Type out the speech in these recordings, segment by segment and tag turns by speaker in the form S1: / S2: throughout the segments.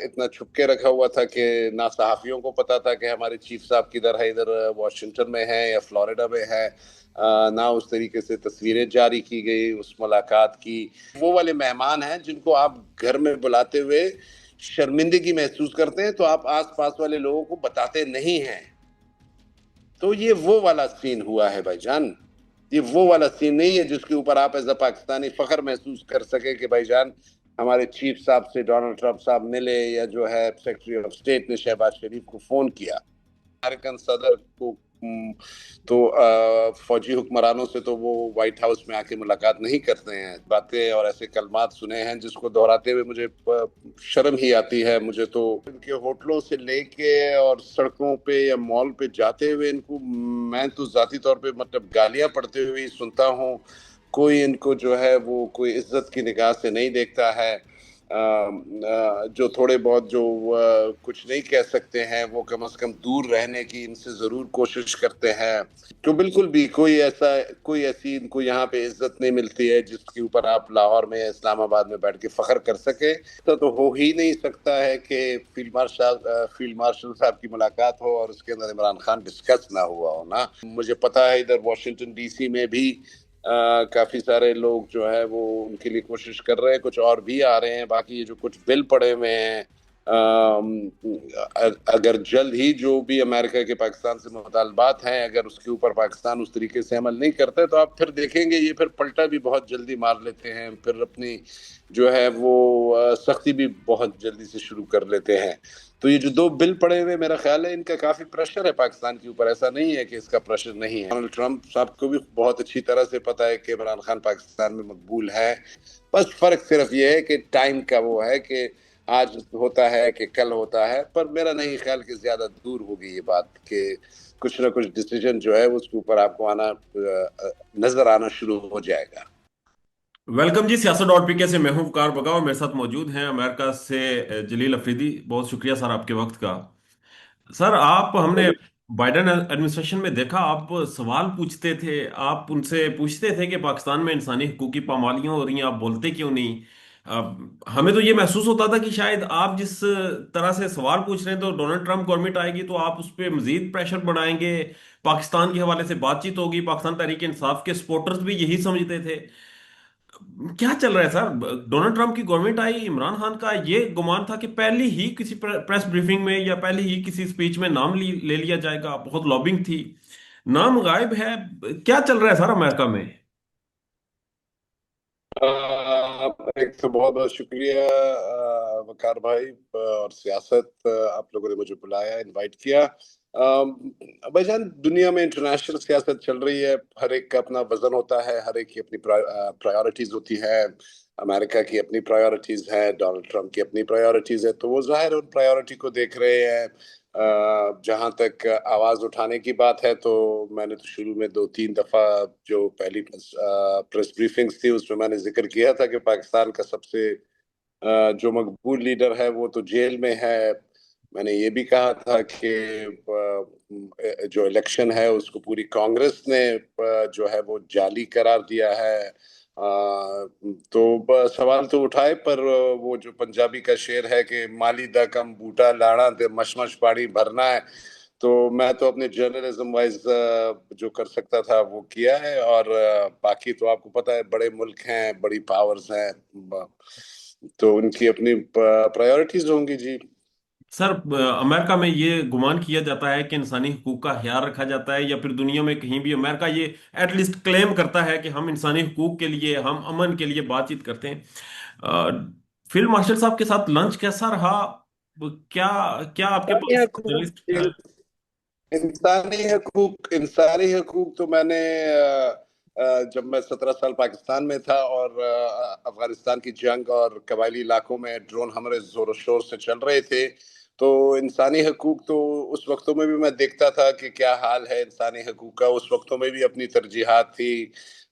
S1: اتنا چھپ کے رکھا ہوا تھا کہ نہ صحافیوں کو پتا تھا کہ ہمارے چیف صاحب کدھر ہے، ادھر واشنگٹن میں ہے یا فلوریڈا میں ہے، نہ اس طریقے سے تصویریں جاری کی گئی اس ملاقات کی۔ وہ والے مہمان ہیں جن کو آپ گھر میں بلاتے ہوئے شرمندگی محسوس کرتے ہیں تو آپ آس پاس والے لوگوں کو بتاتے نہیں ہیں۔ تو یہ وہ والا سین ہوا ہے بھائی جان، یہ وہ والا سین نہیں ہے جس کے اوپر آپ ایز اے پاکستانی فخر محسوس کر سکے کہ بھائی جان ہمارے چیف صاحب سے ڈونلڈ ٹرمپ صاحب ملے، یا جو ہے سیکرٹری آف اسٹیٹ نے شہباز شریف کو فون کیا۔ امریکن صدر کو تو فوجی حکمرانوں سے تو وہ وائٹ ہاؤس میں آ کے ملاقات نہیں کرتے ہیں۔ باتیں اور ایسے کلمات سنے ہیں جس کو دہراتے ہوئے مجھے شرم ہی آتی ہے۔ مجھے تو ان کے ہوٹلوں سے لے کے اور سڑکوں پہ یا مال پہ جاتے ہوئے ان کو میں تو ذاتی طور پہ مطلب گالیاں پڑتے ہوئے سنتا ہوں۔ کوئی ان کو جو ہے وہ کوئی عزت کی نگاہ سے نہیں دیکھتا ہے۔ جو تھوڑے بہت جو کچھ نہیں کہہ سکتے ہیں وہ کم از کم دور رہنے کی ان سے ضرور کوشش کرتے ہیں۔ تو بالکل بھی کوئی ایسی ان کو یہاں پہ عزت نہیں ملتی ہے جس کے اوپر آپ لاہور میں اسلام آباد میں بیٹھ کے فخر کر سکے۔ تو ہو ہی نہیں سکتا ہے کہ فیلڈ مارشل صاحب کی ملاقات ہو اور اس کے اندر عمران خان ڈسکس نہ ہوا ہو نا۔ مجھے پتا ہے ادھر واشنگٹن ڈی سی میں بھی کافی سارے لوگ جو ہے وہ ان کے لیے کوشش کر رہے ہیں، کچھ اور بھی آ رہے ہیں۔ باقی یہ جو کچھ بل پڑے ہوئے ہیں، اگر جلد ہی جو بھی امریکہ کے پاکستان سے مطالبات ہیں اگر اس کے اوپر پاکستان اس طریقے سے عمل نہیں کرتا تو آپ پھر دیکھیں گے یہ پھر پلٹا بھی بہت جلدی مار لیتے ہیں، پھر اپنی جو ہے وہ سختی بھی بہت جلدی سے شروع کر لیتے ہیں۔ تو یہ جو دو بل پڑے ہوئے میرا خیال ہے ان کا کافی پریشر ہے پاکستان کے اوپر، ایسا نہیں ہے کہ اس کا پریشر نہیں ہے۔ ڈونلڈ ٹرمپ صاحب کو بھی بہت اچھی طرح سے پتا ہے کہ عمران خان پاکستان میں مقبول ہے، بس فرق صرف یہ ہے کہ ٹائم کا وہ ہے کہ آج ہوتا ہے کہ کل ہوتا ہے۔ پر میرا نہیں خیال کہ زیادہ دور ہوگی یہ بات کہ کچھ نہ کچھ ڈیسیجن جو ہے اس کے اوپر آپ کو نظر آنا شروع ہو جائے گا۔
S2: ویلکم جی سیاست ڈاٹ پی کے سے میں ہوں وقار بگا، اور میرے ساتھ موجود ہیں امریکہ سے جلیل افریدی۔ بہت شکریہ سر آپ کے وقت کا۔ سر آپ ہم نے بائیڈن ایڈمنسٹریشن میں دیکھا آپ سوال پوچھتے تھے، آپ ان سے پوچھتے تھے کہ پاکستان میں انسانی حقوق کی پامالیاں ہو رہی ہیں، آپ بولتے کیوں نہیں؟ ہمیں تو یہ محسوس ہوتا تھا کہ شاید آپ جس طرح سے سوال پوچھ رہے ہیں تو ڈونلڈ ٹرمپ گورنمنٹ آئے گی تو آپ اس پہ مزید پریشر بڑھائیں گے، پاکستان کے حوالے سے بات چیت ہوگی۔ پاکستان تحریک انصاف کے سپورٹرز بھی یہی سمجھتے تھے۔ کیا چل رہا ہے سر؟ ڈونلڈ ٹرمپ کی گورنمنٹ آئی، عمران خان کا یہ گمان تھا کہ پہلی ہی کسی پریس بریفنگ میں یا پہلی ہی کسی سپیچ میں نام لے لیا جائے گا، بہت لابنگ تھی، نام غائب ہے۔ کیا چل رہا ہے سر امریکہ میں؟
S1: ایک تو بہت بہت شکریہ وقار بھائی، اور سیاست آپ لوگوں نے مجھے بلایا، انوائٹ کیا۔ بھائی جان دنیا میں انٹرنیشنل سیاست چل رہی ہے، ہر ایک کا اپنا وزن ہوتا ہے، ہر ایک کی اپنی پرائیورٹیز ہوتی ہے۔ امریکہ کی اپنی پرائیورٹیز ہے، ڈونلڈ ٹرمپ کی اپنی پرائیورٹیز ہے، تو وہ ظاہر ان پرائیورٹی کو دیکھ رہے ہیں۔ جہاں تک آواز اٹھانے کی بات ہے تو میں نے تو شروع میں 2-3 دفعہ جو پہلی پریس بریفنگز تھی اس میں نے ذکر کیا تھا کہ پاکستان کا سب سے جو مقبول لیڈر ہے وہ تو جیل میں ہے۔ میں نے یہ بھی کہا تھا کہ جو الیکشن ہے اس کو پوری کانگریس نے جو ہے وہ جعلی قرار دیا ہے۔ تو سوال تو اٹھائے، پر وہ جو پنجابی کا شعر ہے کہ مالی دا کم بوٹا لانا تے مشمش پاڑی بھرنا ہے، تو میں تو اپنے جرنلزم وائز جو کر سکتا تھا وہ کیا ہے، اور باقی تو آپ کو پتا ہے بڑے ملک ہیں، بڑی پاورز ہیں، تو ان کی اپنی پرائیورٹیز ہوں گی جی۔
S2: سر امریکہ میں یہ گمان کیا جاتا ہے کہ انسانی حقوق کا خیال رکھا جاتا ہے، یا پھر دنیا میں کہیں بھی امریکہ یہ ایٹ لیسٹ کلیم کرتا ہے کہ ہم انسانی حقوق کے لیے، ہم امن کے لیے بات چیت کرتے ہیں۔ فیلڈ مارشل صاحب کے ساتھ لنچ کیسا رہا؟ کیا کیا آپ کے
S1: انسانی
S2: پاس
S1: حقوق
S2: جرنلسٹ ہیں؟
S1: انسانی حقوق تو میں نے جب میں 17 سال پاکستان میں تھا اور افغانستان کی جنگ اور قبائلی علاقوں میں ڈرون حملے زور و شور سے چل رہے تھے، تو انسانی حقوق تو اس وقتوں میں بھی میں دیکھتا تھا کہ کیا حال ہے انسانی حقوق کا۔ اس وقتوں میں بھی اپنی ترجیحات تھی،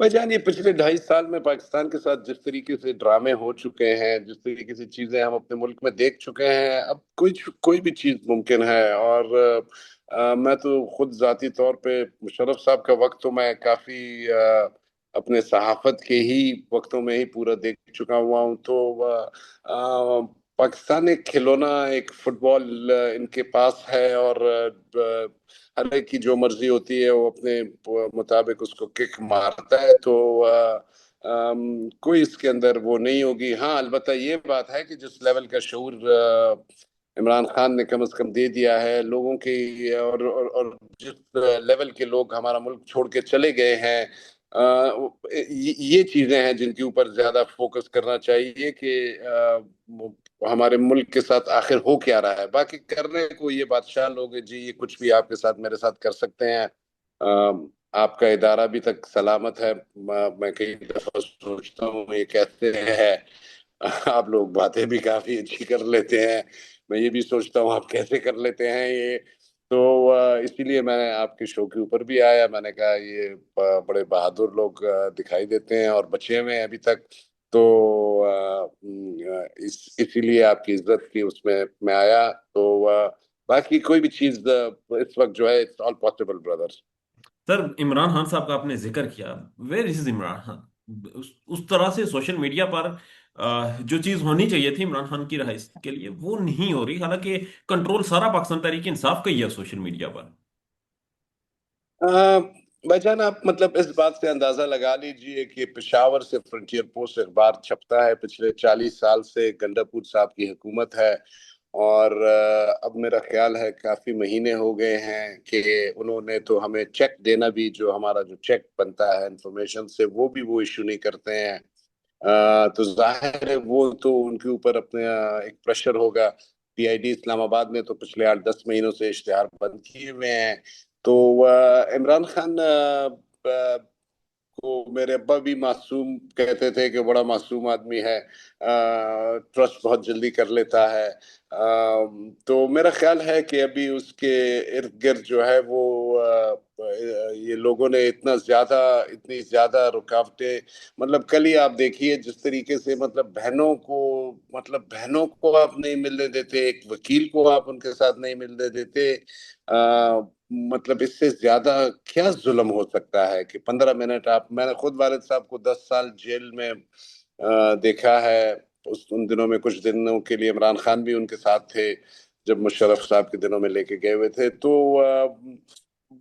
S1: بھائی جان، یہ پچھلے 2.5 سال میں پاکستان کے ساتھ جس طریقے سے ڈرامے ہو چکے ہیں، جس طریقے سے چیزیں ہم اپنے ملک میں دیکھ چکے ہیں، اب کوئی بھی چیز ممکن ہے. اور میں تو خود ذاتی طور پہ مشرف صاحب کا وقت تو میں کافی اپنے صحافت کے ہی وقتوں میں ہی پورا دیکھ چکا ہوا ہوں. تو پاکستان ایک کھلونا، ایک فٹ بال ان کے پاس ہے، اور ہر ایک کی جو مرضی ہوتی ہے وہ اپنے مطابق اس کو کک مارتا ہے. تو کوئی اس کے اندر وہ نہیں ہوگی. ہاں، البتہ یہ بات ہے کہ جس لیول کا شعور عمران خان نے کم از کم دے دیا ہے لوگوں کی، اور جس لیول کے لوگ ہمارا ملک چھوڑ کے چلے گئے ہیں، یہ چیزیں ہیں جن کے اوپر زیادہ فوکس کرنا چاہیے کہ ہمارے ملک کے ساتھ آخر ہو کیا رہا ہے. باقی کرنے کو یہ بادشاہ لوگ ہیں جی، یہ کچھ بھی آپ کے ساتھ میرے ساتھ کر سکتے ہیں. آپ کا ادارہ ابھی تک سلامت ہے. میں کئی دفعہ سوچتا ہوں یہ کہتے ہیں آپ لوگ باتیں بھی کافی اچھی کر لیتے ہیں، میں یہ بھی سوچتا ہوں آپ کیسے کر لیتے ہیں یہ. تو اسی لیے میں آپ کے شو کے اوپر بھی آیا. میں نے کہا یہ بڑے بہادر لوگ دکھائی دیتے ہیں اور بچے ہوئے ہیں ابھی تک. تو اسی لیے آپ کی عزت کی اس میں آیا. تو باقی کوئی بھی چیز اس وقت جو ہے اٹس آل پاسبل برادر.
S2: سر، عمران خان صاحب کا آپ نے ذکر کیا، ویئر از عمران خان؟ اس طرح سے سوشل میڈیا پر جو چیز ہونی چاہیے تھی عمران خان کی رہائش کے لیے وہ نہیں ہو رہی، حالانکہ کنٹرول سارا پاکستان تحریک انصاف کا ہی ہے سوشل میڈیا پر.
S1: بھائی جان، آپ مطلب اس بات سے اندازہ لگا لیجئے کہ پشاور سے فرنٹیئر پوسٹ اخبار چھپتا ہے. پچھلے 40 سال سے گنڈا پور صاحب کی حکومت ہے، اور اب میرا خیال ہے کافی مہینے ہو گئے ہیں کہ انہوں نے تو ہمیں چیک دینا بھی، جو ہمارا جو چیک بنتا ہے انفارمیشن سے، وہ بھی وہ ایشو نہیں کرتے ہیں. تو ظاہر ہے وہ تو ان کے اوپر اپنے ایک پریشر ہوگا. پی آئی ڈی اسلام آباد نے تو پچھلے 8-10 مہینوں سے اشتہار بند کیے ہوئے ہیں. تو عمران خان کو میرے ابا بھی معصوم کہتے تھے کہ بڑا معصوم آدمی ہے، ٹرسٹ بہت جلدی کر لیتا ہے. تو میرا خیال ہے کہ ابھی اس کے ارد گرد جو ہے وہ یہ لوگوں نے اتنی زیادہ رکاوٹیں، مطلب کل ہی آپ دیکھیے جس طریقے سے بہنوں کو آپ نہیں ملنے دیتے، ایک وکیل کو آپ ان کے ساتھ نہیں ملنے دیتے. مطلب اس سے زیادہ کیا ظلم ہو سکتا ہے کہ 15 منٹ میں نے خود والد صاحب کو 10 سال جیل میں دیکھا ہے. ان دنوں میں کچھ دنوں کے لیے عمران خان بھی ان کے ساتھ تھے جب مشرف صاحب کے دنوں میں لے کے گئے ہوئے تھے. تو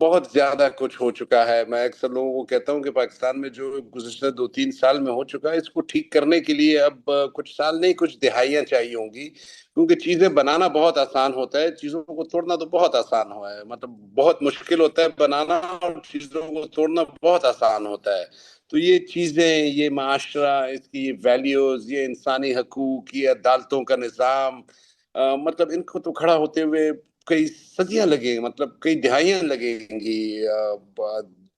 S1: بہت زیادہ کچھ ہو چکا ہے. میں اکثر لوگوں کو کہتا ہوں کہ پاکستان میں جو گزشتہ 2-3 سال میں ہو چکا ہے، اس کو ٹھیک کرنے کے لیے اب کچھ سال نہیں، کچھ دہائیاں چاہیے ہوں گی. کیونکہ چیزیں بنانا بہت آسان ہوتا ہے، چیزوں کو توڑنا تو بہت آسان ہوا ہے. مطلب بہت مشکل ہوتا ہے بنانا، اور چیزوں کو توڑنا بہت آسان ہوتا ہے. تو یہ چیزیں، یہ معاشرہ، اس کی یہ ویلیوز، یہ انسانی حقوق، یہ عدالتوں کا نظام، مطلب ان کو تو کھڑا ہوتے ہوئے کئی صدیاں لگیں، مطلب کئی دہائیاں لگیں گی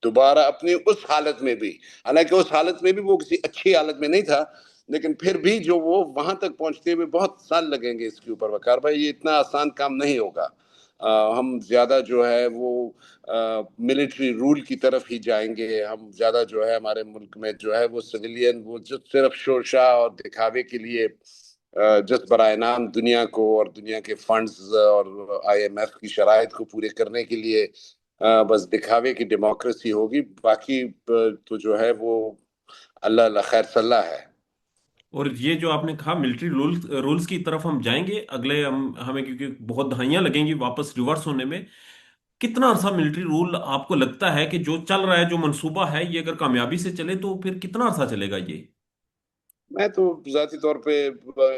S1: دوبارہ اپنی اس حالت میں بھی. حالانکہ اس حالت میں بھی وہ کسی اچھی حالت میں نہیں تھا، لیکن پھر بھی جو وہ وہاں تک پہنچتے ہوئے بہت سال لگیں گے اس کے اوپر. وقار بھائی، یہ اتنا آسان کام نہیں ہوگا. ہم زیادہ جو ہے وہ ملٹری رول کی طرف ہی جائیں گے. ہم زیادہ جو ہے ہمارے ملک میں جو ہے وہ سویلین، وہ جو صرف شورشا اور دکھاوے کے لیے جس برائے نام دنیا کو اور دنیا کے فنڈز اور آئی ایم ایف کی شرائط کو پورے کرنے کے لیے بس دکھاوے کی ڈیموکریسی ہوگی. باقی تو جو ہے وہ اللہ اللہ خیر صلاح ہے.
S2: اور یہ جو آپ نے کہا ملٹری رولز کی طرف ہم جائیں گے اگلے، ہمیں کیونکہ بہت دہائیاں لگیں گی واپس ریورس ہونے میں. کتنا عرصہ ملٹری رول آپ کو لگتا ہے کہ جو چل رہا ہے، جو منصوبہ ہے، یہ اگر کامیابی سے چلے تو پھر کتنا عرصہ چلے گا یہ؟
S1: میں تو ذاتی طور پہ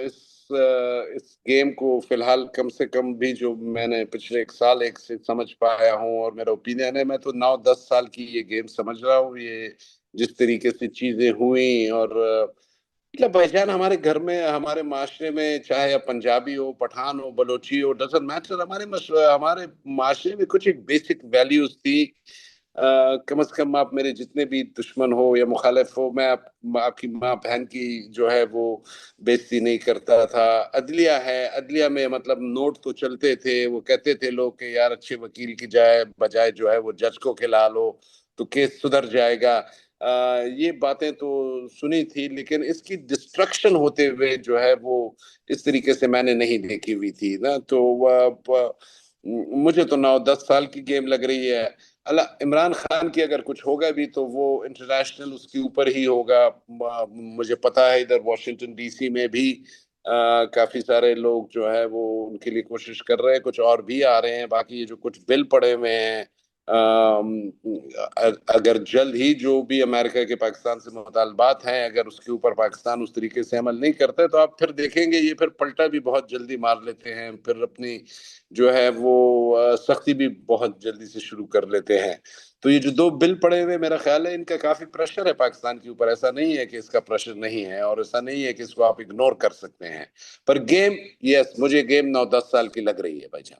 S1: اس اس گیم کو فی الحال کم سے کم بھی جو میں نے پچھلے 1 سال سے سمجھ پایا ہوں، اور میرا اوپینین ہے، میں تو 9-10 سال کی یہ گیم سمجھ رہا ہوں. یہ جس طریقے سے چیزیں ہوئیں، اور مطلب بھائی جان ہمارے گھر میں، ہمارے معاشرے میں، چاہے اب پنجابی ہو، پٹھان ہو، بلوچی ہو، ڈزنٹ میٹر، ہمارے معاشرے میں کچھ ایک بیسک ویلیوز تھی. کم از کم آپ میرے جتنے بھی دشمن ہو یا مخالف ہو، میں آپ کی ماں بہن کی جو ہے وہ بےزتی نہیں کرتا تھا. عدلیہ ہے، عدلیہ میں مطلب نوٹ تو چلتے تھے. وہ کہتے تھے لوگ کہ یار اچھے وکیل کی بجائے جو ہے وہ جج کو کھلا لو تو کیس سدھر جائے گا. یہ باتیں تو سنی تھی، لیکن اس کی ڈسٹرکشن ہوتے ہوئے جو ہے وہ اس طریقے سے میں نے نہیں دیکھی ہوئی تھی نا. تو مجھے تو 9-10 سال کی گیم لگ رہی ہے. اللہ، عمران خان کی اگر کچھ ہوگا بھی تو وہ انٹرنیشنل اس کے اوپر ہی ہوگا. مجھے پتا ہے ادھر واشنگٹن ڈی سی میں بھی کافی سارے لوگ جو ہے وہ ان کے لیے کوشش کر رہے ہیں، کچھ اور بھی آ رہے ہیں. باقی یہ جو کچھ بل پڑے ہوئے ہیں، اگر جلد ہی جو بھی امریکہ کے پاکستان سے مطالبات ہیں، اگر اس کے اوپر پاکستان اس طریقے سے عمل نہیں کرتا تو آپ پھر دیکھیں گے یہ پھر پلٹا بھی بہت جلدی مار لیتے ہیں، پھر اپنی جو ہے وہ سختی بھی بہت جلدی سے شروع کر لیتے ہیں. تو یہ جو 2 بل پڑے ہوئے، میرا خیال ہے ان کا کافی پریشر ہے پاکستان کے اوپر. ایسا نہیں ہے کہ اس کا پریشر نہیں ہے، اور ایسا نہیں ہے کہ اس کو آپ اگنور کر سکتے ہیں. پر گیم، یس، مجھے گیم 9-10 سال کی لگ رہی ہے بھائی جان.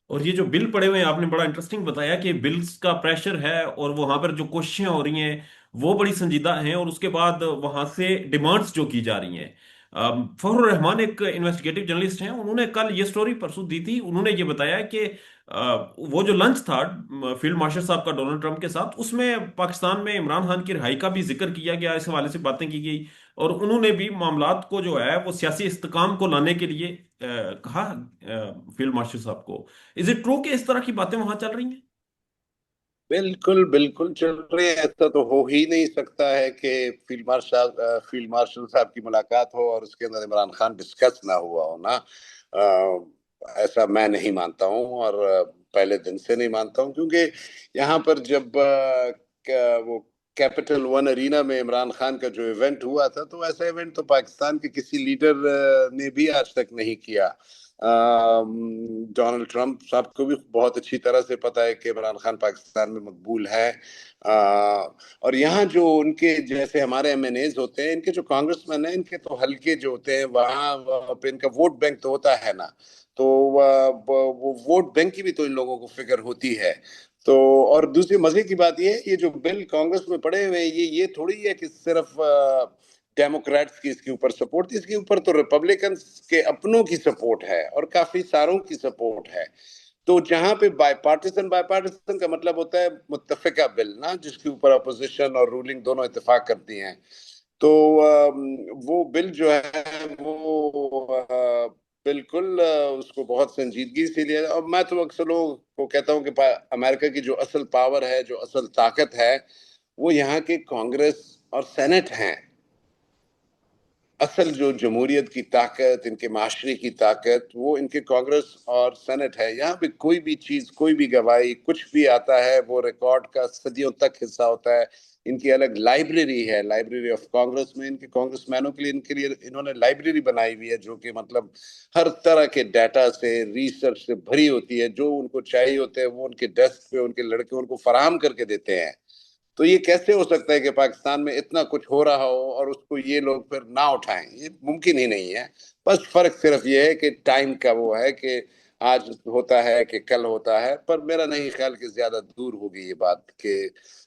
S2: اور یہ جو بل پڑے ہوئے ہیں، آپ نے بڑا انٹرسٹنگ بتایا کہ بلز کا پریشر ہے، اور وہاں پر جو کوششیں ہو رہی ہیں وہ بڑی سنجیدہ ہیں، اور اس کے بعد وہاں سے ڈیمانڈز جو کی جا رہی ہیں. فخر الرحمان ایک انویسٹیگیٹو جرنلسٹ ہیں، انہوں نے کل یہ سٹوری پرسوں دی تھی. انہوں نے یہ بتایا کہ وہ جو لنچ تھا فیلڈ مارشل صاحب کا ڈونلڈ ٹرمپ کے ساتھ، اس میں پاکستان میں عمران خان کی رہائی کا بھی ذکر کیا گیا، اس حوالے سے باتیں کی گئی. اور انہوں نے بھی معاملات کو جو ہے وہ سیاسی استحکام کو لانے کے لیے کہا فیلڈ مارشل صاحب کو. از اٹ ٹرو کہ اس طرح کی باتیں وہاں چل رہی ہیں؟
S1: بالکل بالکل چل رہے ہیں. ایسا تو ہو ہی نہیں سکتا ہے کہ فیلڈ مارشل صاحب کی ملاقات ہو اور اس کے اندر عمران خان ڈسکس نہ ہوا ہو نا. ایسا میں نہیں مانتا ہوں، اور پہلے دن سے نہیں مانتا ہوں. کیونکہ یہاں پر جب وہ کیپٹل ون ارینا میں عمران خان کا جو ایونٹ ہوا تھا، تو ایسا ایونٹ تو پاکستان کے کسی لیڈر نے بھی آج تک نہیں کیا. ڈونلڈ ٹرمپ صاحب کو بھی بہت اچھی طرح سے پتا ہے کہ عمران خان پاکستان میں مقبول ہے. اور یہاں جو ان کے جیسے ہمارے ایم این ایز ہوتے ہیں، ان کے جو کانگریس مین ہیں، ان کے تو حلقے جو ہوتے ہیں وہاں پہ ان کا ووٹ بینک تو ہوتا ہے نا. تو وہ ووٹ بینک کی بھی تو ان لوگوں کو فکر ہوتی ہے. تو اور دوسری مزے کی بات یہ جو بل کانگریس میں پڑے ہوئے ہیں، یہ تھوڑی ہے کہ صرف ڈیموکریٹس کی اس کے اوپر سپورٹ تھی. اس کے اوپر تو ریپبلکنس کے اپنوں کی سپورٹ ہے اور کافی ساروں کی سپورٹ ہے. تو جہاں پہ بائی پارٹیسن کا مطلب ہوتا ہے متفقہ بل نا، جس کے اوپر اپوزیشن اور رولنگ دونوں اتفاق کرتی ہیں. تو وہ بل جو ہے وہ بالکل اس کو بہت سنجیدگی سے لیا. اور میں تو اکثر لوگوں کو کہتا ہوں کہ امریکہ کی جو اصل پاور ہے، جو اصل طاقت ہے، وہ یہاں کے کانگریس اور سینٹ ہیں. اصل جو جمہوریت کی طاقت، ان کے معاشرے کی طاقت، وہ ان کے کانگریس اور سینٹ ہے. یہاں پہ کوئی بھی چیز، کوئی بھی گواہی، کچھ بھی آتا ہے وہ ریکارڈ کا صدیوں تک حصہ ہوتا ہے. ان کی الگ لائبریری ہے، لائبریری آف کانگریس میں ان کے کانگریس مینوں کے لیے انہوں نے لائبریری بنائی ہوئی ہے، جو کہ مطلب ہر طرح کے ڈیٹا سے، ریسرچ سے بھری ہوتی ہے. جو ان کو چاہیے ہوتے ہیں وہ ان کے ڈیسک پہ ان کے لڑکے ان کو فراہم کر کے دیتے ہیں. تو یہ کیسے ہو سکتا ہے کہ پاکستان میں اتنا کچھ ہو رہا ہو اور اس کو یہ لوگ پھر نہ اٹھائیں؟ یہ ممکن ہی نہیں ہے. بس فرق صرف یہ ہے کہ ٹائم کا وہ ہے کہ آج ہوتا ہے کہ کل ہوتا ہے. پر میرا نہیں خیال کہ زیادہ دور ہوگی یہ بات کہ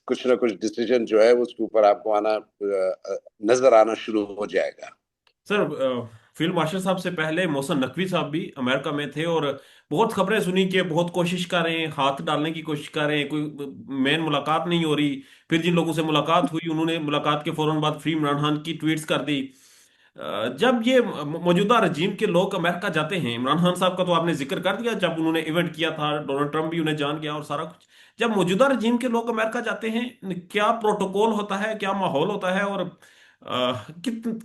S1: کچھ نہ کچھ ڈیسیجن جو ہے اس کے اوپر آپ کو نظر آنا شروع ہو جائے گا.
S2: سر، فیلڈ مارشل صاحب سے پہلے محسن نقوی صاحب بھی امریکہ میں تھے، اور بہت خبریں سنی کہ بہت کوشش کر رہے ہیں، ہاتھ ڈالنے کی کوشش کر رہے ہیں، کوئی مین ملاقات نہیں ہو رہی. پھر جن لوگوں سے ملاقات ہوئی، انہوں نے ملاقات کے فوراً بعد فری عمران خان کی ٹویٹس کر دی. جب یہ موجودہ رجیم کے لوگ امریکہ جاتے ہیں، عمران خان صاحب کا تو آپ نے ذکر کر دیا، جب انہوں نے ایونٹ کیا تھا ڈونلڈ ٹرمپ بھی انہیں جان گیا اور سارا کچھ. جب موجودہ رجیم کے لوگ امریکہ جاتے ہیں، کیا پروٹوکول ہوتا ہے، کیا ماحول ہوتا ہے، اور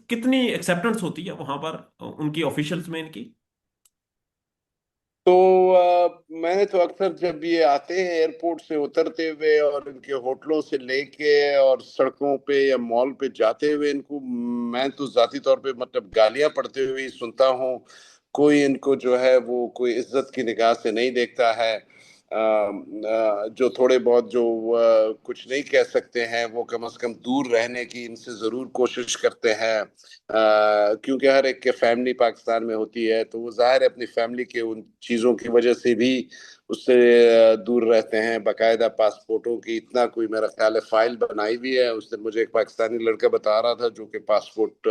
S2: کتنی ایکسیپٹنس ہوتی ہے وہاں پر ان کی آفیشلز میں ان کی؟
S1: تو میں نے تو اکثر جب یہ آتے ہیں ایئرپورٹ سے اترتے ہوئے اور ان کے ہوٹلوں سے لے کے اور سڑکوں پہ یا مال پہ جاتے ہوئے، ان کو میں تو ذاتی طور پہ مطلب گالیاں پڑتے ہوئے ہی سنتا ہوں. کوئی ان کو جو ہے وہ کوئی عزت کی نگاہ سے نہیں دیکھتا ہے. جو تھوڑے بہت جو کچھ نہیں کہہ سکتے ہیں، وہ کم از کم دور رہنے کی ان سے ضرور کوشش کرتے ہیں. کیونکہ ہر ایک کے فیملی پاکستان میں ہوتی ہے، تو وہ ظاہر ہے اپنی فیملی کے ان چیزوں کی وجہ سے بھی اس سے دور رہتے ہیں. باقاعدہ پاسپورٹوں کی اتنا کوئی میرا خیال ہے فائل بنائی ہوئی ہے. اس دن مجھے ایک پاکستانی لڑکا بتا رہا تھا جو کہ پاسپورٹ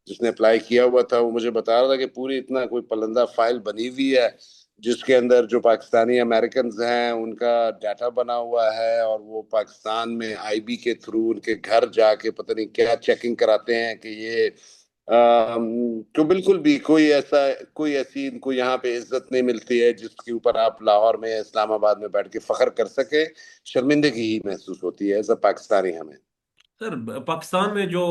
S1: جس نے اپلائی کیا ہوا تھا، وہ مجھے بتا رہا تھا کہ پوری اتنا کوئی پلندہ فائل بنی ہوئی ہے جس کے اندر جو پاکستانی امریکنز ہیں ان کا ڈیٹا بنا ہوا ہے، اور وہ پاکستان میں آئی بی کے تھرو ان کے گھر جا کے پتہ نہیں کیا چیکنگ کراتے ہیں کہ یہ تو بالکل بھی کوئی ایسی ان کو یہاں پہ عزت نہیں ملتی ہے جس کے اوپر آپ لاہور میں اسلام آباد میں بیٹھ کے فخر کر سکے. شرمندگی ہی محسوس ہوتی ہے ایز اے پاکستانی ہمیں.
S2: سر پاکستان میں جو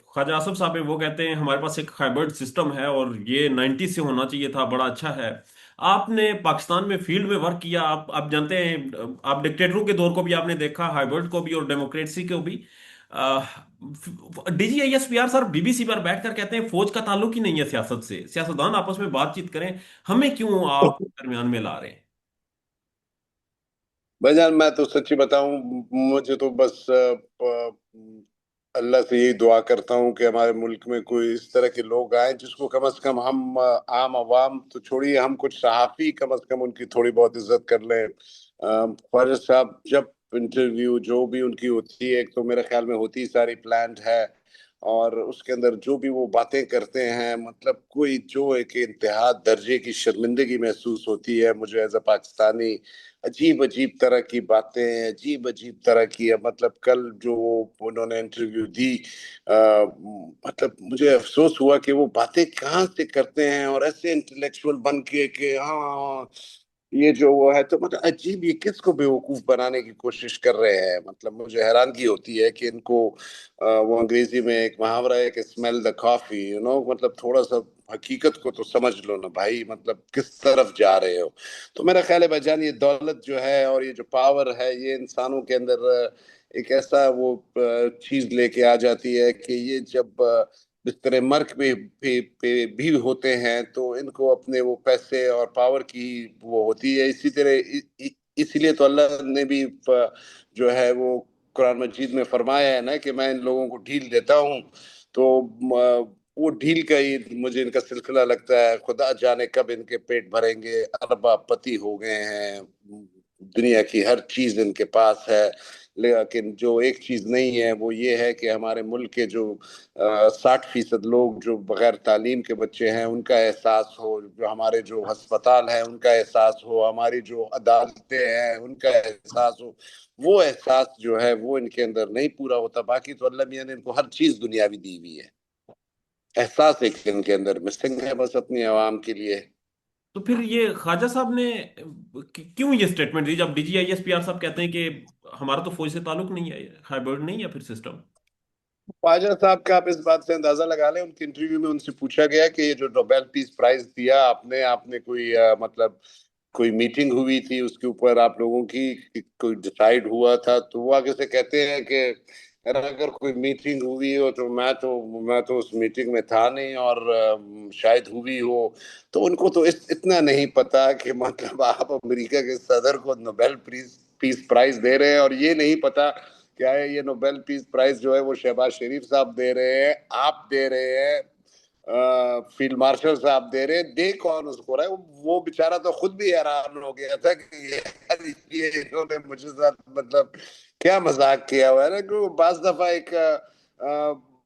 S2: خواجہ آصف صاحب ہیں وہ کہتے ہیں ہمارے پاس ایک ہائبرڈ سسٹم ہے اور یہ 90 سے ہونا چاہیے تھا، بڑا اچھا ہے. آپ نے پاکستان میں فیلڈ میں ورک کیا، آپ جانتے ہیں، آپ ڈکٹیٹروں کے دور کو بھی آپ نے دیکھا، ہائبرڈ کو بھی اور ڈیموکریسی کو بھی. D G I S P R sir B B C پر بیٹھ کر کہتے ہیں فوج کا تعلق ہی نہیں ہے سیاست سے، سیاستدان آپس میں بات چیت کریں، ہمیں کیوں آپ درمیان میں لا رہے ہیں؟
S1: بھائی جان میں تو سچی بتاؤں، مجھے تو بس اللہ سے یہی دعا کرتا ہوں کہ ہمارے ملک میں کوئی اس طرح کے لوگ آئیں جس کو کم از کم ہم عام عوام تو چھوڑیے، ہم کچھ صحافی کم از کم ان کی تھوڑی بہت عزت کر لیں. خواجہ صاحب جب انٹرویو جو بھی ان کی ہوتی ہے، ایک تو میرے خیال میں ہوتی ساری پلانٹ ہے، اور اس کے اندر جو بھی وہ باتیں کرتے ہیں، مطلب کوئی جو ایک انتہا درجے کی شرمندگی محسوس ہوتی ہے مجھے ایز اے پاکستانی. عجیب عجیب طرح کی باتیں، عجیب عجیب طرح کی، مطلب کل جو انہوں نے انٹرویو دی، مطلب مجھے افسوس ہوا کہ وہ باتیں کہاں سے کرتے ہیں، اور ایسے انٹلیکچوئل بن کے کہ ہاں یہ جو وہ ہے، تو مطلب عجیب، یہ کس کو بیوقوف بنانے کی کوشش کر رہے ہیں. مطلب مجھے حیرانگی ہوتی ہے کہ ان کو وہ انگریزی میں ایک محاورہ ہے کہ اسمیل دا کافی، مطلب تھوڑا سا حقیقت کو تو سمجھ لو نا بھائی، مطلب کس طرف جا رہے ہو. تو میرا خیال ہے بھائی جان، یہ دولت جو ہے اور یہ جو پاور ہے، یہ انسانوں کے اندر ایک ایسا وہ چیز لے کے آ جاتی ہے کہ یہ جب بستر مرگ بھی ہوتے ہیں تو ان کو اپنے وہ پیسے اور پاور کی وہ ہوتی ہے. اسی طرح اسی لیے تو اللہ نے بھی جو ہے وہ قرآن مجید میں فرمایا ہے نا کہ میں ان لوگوں کو ڈھیل دیتا ہوں. تو وہ ڈھیل کا ہی مجھے ان کا سلسلہ لگتا ہے. خدا جانے کب ان کے پیٹ بھریں گے. ارباب پتی ہو گئے ہیں، دنیا کی ہر چیز ان کے پاس ہے، لیکن جو ایک چیز نہیں ہے وہ یہ ہے کہ ہمارے ملک کے جو 60% لوگ جو بغیر تعلیم کے بچے ہیں ان کا احساس ہو، جو ہمارے جو ہسپتال ہیں ان کا احساس ہو، ہماری جو عدالتیں ہیں ان کا احساس ہو. وہ احساس جو ہے وہ ان کے اندر نہیں پورا ہوتا. باقی تو اللہ میاں نے ان کو ہر چیز دنیاوی دی ہوئی ہے، احساس ایک ان کے اندر مسنگ ہے بس اپنی عوام کے لیے.
S2: تو پھر یہ خواجہ صاحب نے کیوں یہ اسٹیٹمنٹ دی جب D G I S P R صاحب کہتے ہیں کہ ہمارا تو فوج سے تعلق نہیں ہے، ہائبرڈ نہیں ہے پھر سسٹم؟
S1: خواجہ صاحب کا آپ اس بات سے اندازہ لگا لیں، ان کے انٹرویو میں ان سے پوچھا گیا کہ یہ جو نوبیل پیس پرائز دیا آپ نے کوئی مطلب کوئی میٹنگ ہوئی تھی اس کے اوپر آپ لوگوں کی کوئی ڈیسائیڈ ہوا تھا؟ تو وہ آگے سے کہتے ہیں کہ اگر کوئی میٹنگ ہوئی ہو تو میں تو اس میٹنگ میں تھا نہیں، اور شاید ہوئی ہو. تو ان کو تو اتنا نہیں پتا کہ مطلب آپ امریکہ کے صدر کو نوبیل پیس پرائز دے رہے ہیں، اور یہ نہیں پتا کیا ہے یہ نوبیل پیس پرائز جو ہے وہ شہباز شریف صاحب دے رہے ہیں، آپ دے رہے ہیں، فیلڈ مارشل صاحب دے رہے ہیں. دے کون اس کو رہا ہے؟ وہ بیچارہ تو خود بھی حیران ہو گیا تھا کہ یہ انہوں نے مجھے ساتھ مطلب کیا مذاق کیا ہوا ہے نا. کہ بعض دفعہ ایک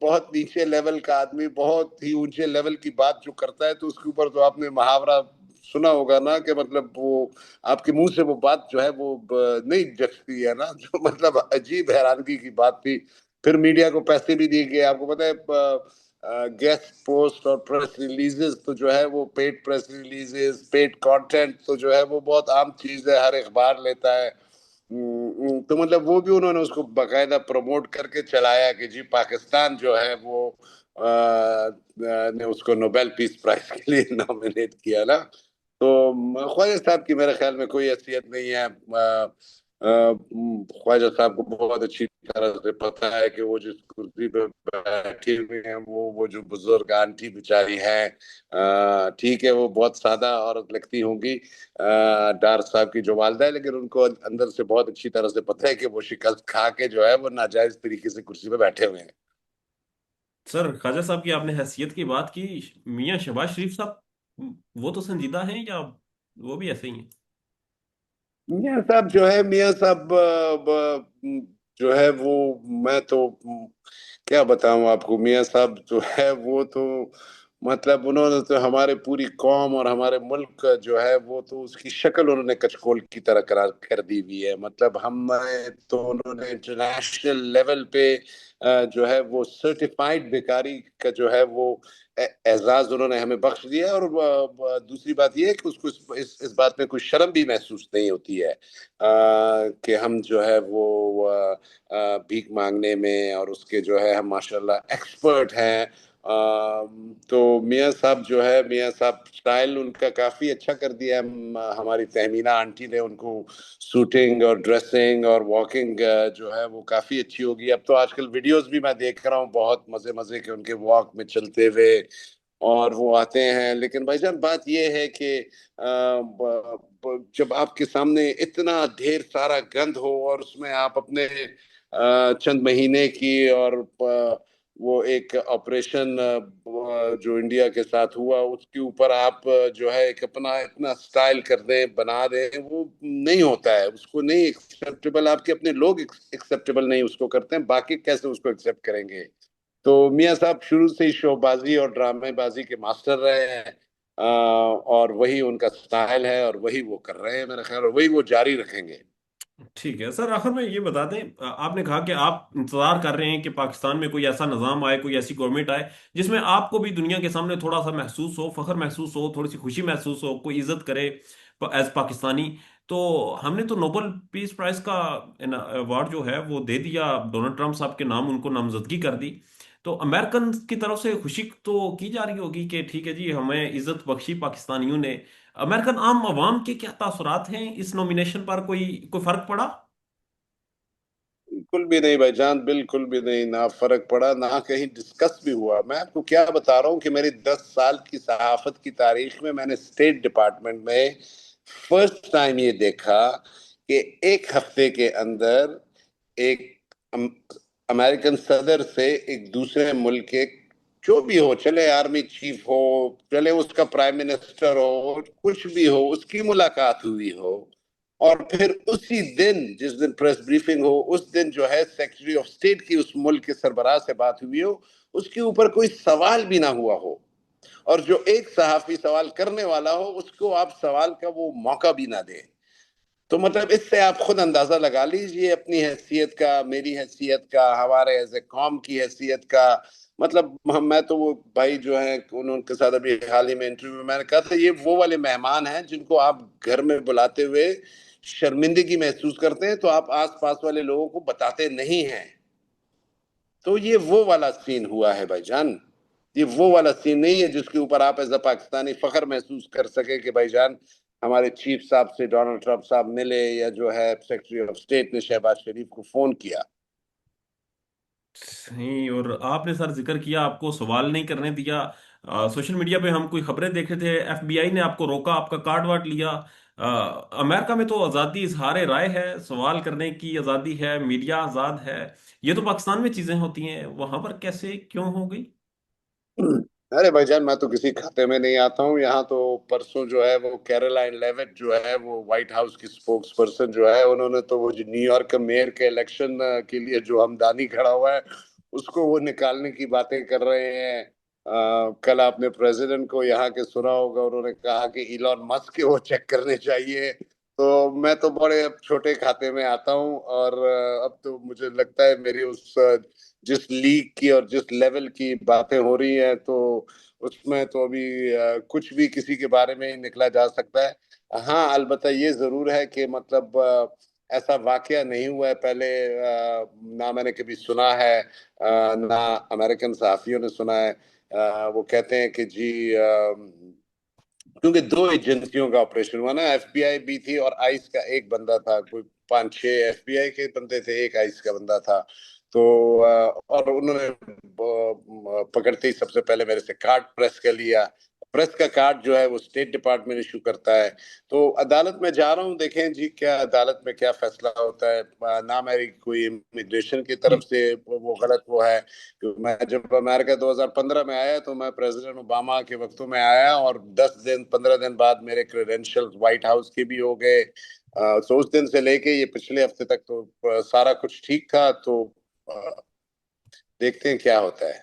S1: بہت نیچے لیول کا آدمی بہت ہی اونچے لیول کی بات جو کرتا ہے تو اس کے اوپر تو آپ نے محاورہ سنا ہوگا نا کہ مطلب وہ آپ کے منہ سے وہ بات جو ہے وہ نہیں جچتی ہے نا. جو مطلب عجیب حیرانگی کی بات تھی. پھر میڈیا کو پیسے بھی دیے گئے. آپ کو پتا ہے گیسٹ پوسٹ اور پریس ریلیزز تو جو ہے وہ paid press releases, paid content تو جو ہے وہ بہت عام چیز ہے، ہر اخبار لیتا ہے. تو مطلب وہ بھی انہوں نے اس کو باقاعدہ پروموٹ کر کے چلایا کہ جی پاکستان جو ہے وہ نے اس کو نوبیل پیس پرائز کے لیے نامینیٹ کیا نا. تو خواجہ صاحب کی میرے خیال میں کوئی حیثیت نہیں ہے. خواجہ صاحب کو بہت اچھی طرح سے پتا ہے کہ وہ جس کرسی پہ بیٹھے ہوئے ہیں وہ جو بزرگ آنٹی بیچاری ہیں، ٹھیک ہے وہ بہت سادہ عورت لگتی ہوں گی ڈار صاحب کی جو والدہ ہے، لیکن ان کو اندر سے بہت اچھی طرح سے پتہ ہے کہ وہ شکست کھا کے جو ہے وہ ناجائز طریقے سے کرسی پہ بیٹھے ہوئے ہیں.
S2: سر خواجہ صاحب کی آپ نے حیثیت کی بات کی، میاں شہباز شریف صاحب وہ تو سنجیدہ ہیں یا وہ بھی ایسے ہی ہیں؟
S1: میاں صاحب جو ہے، میاں صاحب جو ہے وہ، میں تو کیا بتاؤں آپ کو، میاں صاحب جو ہے وہ تو مطلب انہوں نے تو ہمارے پوری قوم اور ہمارے ملک کا جو ہے وہ تو اس کی شکل انہوں نے کچکول کی طرح قرار کر دی ہوئی ہے. مطلب ہم تو انہوں نے انٹرنیشنل لیول پہ جو ہے وہ سرٹیفائڈ بیکاری کا جو ہے وہ اعزاز انہوں نے ہمیں بخش دیا ہے. اور دوسری بات یہ ہے کہ اس کو اس بات میں کوئی شرم بھی محسوس نہیں ہوتی ہے کہ ہم جو ہے وہ بھیک مانگنے میں، اور اس کے جو ہے ہم ماشاءاللہ ایکسپرٹ ہیں. تو میاں صاحب جو ہے، میاں صاحب سٹائل ان کا کافی اچھا کر دیا ہے. ہماری تہمینہ آنٹی نے ان کو سوٹنگ اور ڈریسنگ اور واکنگ جو ہے وہ کافی اچھی ہوگی. اب تو آج کل ویڈیوز بھی میں دیکھ رہا ہوں بہت مزے مزے کے ان کے واک میں چلتے ہوئے، اور وہ آتے ہیں. لیکن بھائی جان بات یہ ہے کہ جب آپ کے سامنے اتنا ڈھیر سارا گند ہو، اور اس میں آپ اپنے چند مہینے کی اور وہ ایک آپریشن جو انڈیا کے ساتھ ہوا اس کے اوپر آپ جو ہے ایک اپنا اتنا سٹائل کر دیں، بنا دیں، وہ نہیں ہوتا ہے. اس کو نہیں ایکسیپٹیبل، آپ کے اپنے لوگ ایکسیپٹیبل نہیں اس کو کرتے ہیں، باقی کیسے اس کو ایکسیپٹ کریں گے؟ تو میاں صاحب شروع سے ہی شو بازی اور ڈرامے بازی کے ماسٹر رہے ہیں، اور وہی ان کا سٹائل ہے، اور وہی وہ کر رہے ہیں میرا خیال، اور وہی وہ جاری رکھیں گے.
S2: ٹھیک ہے سر، آخر میں یہ بتا دیں، آپ نے کہا کہ آپ انتظار کر رہے ہیں کہ پاکستان میں کوئی ایسا نظام آئے، کوئی ایسی گورنمنٹ آئے جس میں آپ کو بھی دنیا کے سامنے تھوڑا سا محسوس ہو، فخر محسوس ہو، تھوڑی سی خوشی محسوس ہو، کوئی عزت کرے ایز پاکستانی. تو ہم نے تو نوبل پیس پرائز کا ایوارڈ جو ہے وہ دے دیا، ڈونلڈ ٹرمپ صاحب کے نام ان کو نامزدگی کر دی. تو امریکن کی طرف سے خوشی تو کی جا رہی ہوگی کہ ٹھیک ہے جی ہمیں عزت بخشی پاکستانیوں نے. امریکن عام عوام کے کیا تاثرات ہیں اس نومینیشن پر؟ کوئی فرق پڑا؟
S1: بالکل بھی نہیں بھائی جان، بالکل بھی نہیں. نہ فرق پڑا، نہ کہیں ڈسکس بھی ہوا. میں آپ کو کیا بتا رہا ہوں کہ میری 10 سال کی صحافت کی تاریخ میں میں نے اسٹیٹ ڈپارٹمنٹ میں فرسٹ ٹائم یہ دیکھا کہ ایک ہفتے کے اندر ایک امریکن صدر سے ایک دوسرے ملک کے جو بھی ہو، چلے آرمی چیف ہو، چلے اس کا پرائم منسٹر ہو، کچھ بھی ہو، اس کی ملاقات ہوئی ہو. اور پھر اسی دن جس دن پریس بریفنگ ہو، اس دن جو ہے سیکرٹری آف اسٹیٹ کی اس ملک کے سربراہ سے بات ہوئی ہو، اس کے اوپر کوئی سوال بھی نہ ہوا ہو، اور جو ایک صحافی سوال کرنے والا ہو اس کو آپ سوال کا وہ موقع بھی نہ دیں. تو مطلب اس سے آپ خود اندازہ لگا لیجئے اپنی حیثیت کا، میری حیثیت کا، ہمارے ایز اے قوم کی حیثیت کا. مطلب میں تو وہ بھائی جو ہیں انہوں کے ساتھ ابھی حال ہی میں انٹرویو میں نے کہا تھا یہ وہ والے مہمان ہیں جن کو آپ گھر میں بلاتے ہوئے شرمندگی محسوس کرتے ہیں تو آپ آس پاس والے لوگوں کو بتاتے نہیں ہیں. تو یہ وہ والا سین ہوا ہے بھائی جان، یہ وہ والا سین نہیں ہے جس کے اوپر آپ ایز اے پاکستانی فخر محسوس کر سکے کہ بھائی جان ہمارے چیف صاحب سے ڈونلڈ ٹرمپ صاحب ملے، یا جو ہے سیکرٹری آف اسٹیٹ نے شہباز شریف کو فون کیا.
S2: نہیں، اور آپ نے سر ذکر کیا آپ کو سوال نہیں کرنے دیا. سوشل میڈیا پہ ہم کوئی خبریں دیکھ رہے تھے، ایف بی آئی نے آپ کو روکا، آپ کا کارڈ واٹ لیا. امریکہ میں تو آزادی اظہار رائے ہے، سوال کرنے کی آزادی ہے، میڈیا آزاد ہے. یہ تو پاکستان میں چیزیں ہوتی ہیں، وہاں پر کیسے کیوں ہو گئی؟
S1: ارے بھائی جان میں تو کسی کھاتے میں نہیں آتا ہوں. یہاں تو پرسوں جو ہے وہ کیرولائن لیوٹ جو ہے وہ وائٹ ہاؤس کی سپوکس پرسن جو ہے، انہوں نے تو وہ جو نیو یارک کا میئر کے الیکشن کے لیے جو ہمدانی کھڑا ہوا ہے اس کو وہ نکالنے کی باتیں کر رہے ہیں. کل آپ نے پریزیڈنٹ کو یہاں کے سنا ہوگا، انہوں نے کہا کہ ایلون مسک کے وہ چیک کرنے چاہیے. تو میں تو بڑے اب چھوٹے کھاتے میں آتا ہوں، اور اب تو مجھے لگتا ہے میری اس جس لیگ کی اور جس لیول کی باتیں ہو رہی ہیں تو اس میں تو ابھی کچھ بھی کسی کے بارے میں نکلا جا سکتا ہے. ہاں البتہ یہ ضرور ہے کہ مطلب ایسا واقعہ نہیں ہوا ہے پہلے، نہ میں نے کبھی سنا ہے، نہ امریکن صحافیوں نے سنا ہے. وہ کہتے ہیں کہ جی کیونکہ 2 ایجنسیوں کا آپریشن ہوا نا، ایف بی آئی بھی تھی اور آئس کا ایک بندہ تھا، کوئی 5-6 ایف بی آئی کے بندے تھے، ایک آئس کا بندہ تھا. تو اور انہوں نے پکڑتے ہی سب سے پہلے میرے سے کارڈ پریس کر لیا. پریس کا کارڈ جو ہے وہ اسٹیٹ ڈپارٹمنٹ ایشو کرتا ہے. تو عدالت میں جا رہا ہوں، دیکھیں جی کیا عدالت میں کیا فیصلہ ہوتا ہے. نہ میری کوئی امیگریشن کی
S2: جی.
S1: طرف سے وہ غلط وہ ہے. میں جب امریکہ 2015 میں آیا تو میں پریزیڈنٹ اوباما کے وقتوں میں آیا، اور 10 دن 15 دن بعد میرے کریڈینشل وائٹ ہاؤس کے بھی ہو گئے. تو اس دن سے لے کے یہ پچھلے ہفتے تک تو سارا کچھ ٹھیک تھا. تو دیکھتے ہیں کیا ہوتا ہے.